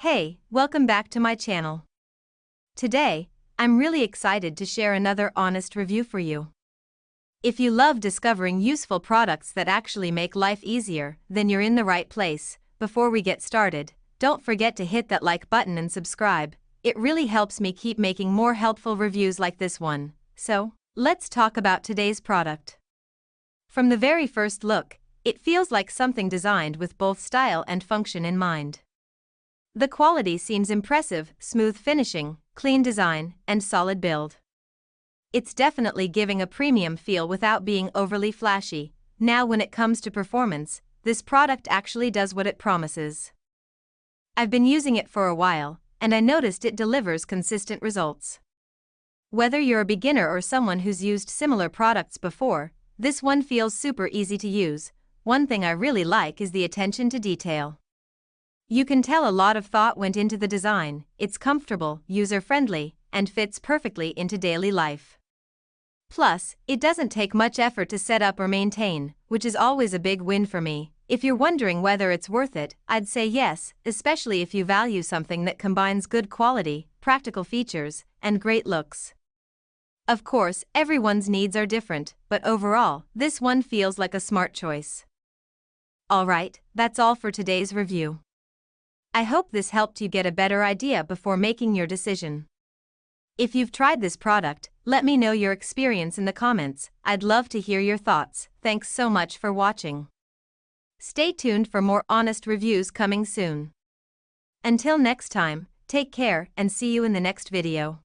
Hey, welcome back to my channel. Today, I'm really excited to share another honest review for you. If you love discovering useful products that actually make life easier, then you're in the right place. Before we get started, don't forget to hit that like button and subscribe. It really helps me keep making more helpful reviews like this one. So, let's talk about today's product. From the very first look, it feels like something designed with both style and function in mind. The quality seems impressive: smooth finishing, clean design, and solid build. It's definitely giving a premium feel without being overly flashy. Now, when it comes to performance, this product actually does what it promises. I've been using it for a while, and I noticed it delivers consistent results. Whether you're a beginner or someone who's used similar products before, this one feels super easy to use. One thing I really like is the attention to detail. You can tell a lot of thought went into the design. It's comfortable, user-friendly, and fits perfectly into daily life. Plus, it doesn't take much effort to set up or maintain, which is always a big win for me. If you're wondering whether it's worth it, I'd say yes, especially if you value something that combines good quality, practical features, and great looks. Of course, everyone's needs are different, but overall, this one feels like a smart choice. Alright, that's all for today's review. I hope this helped you get a better idea before making your decision. If you've tried this product, let me know your experience in the comments. I'd love to hear your thoughts. Thanks so much for watching. Stay tuned for more honest reviews coming soon. Until next time, take care and see you in the next video.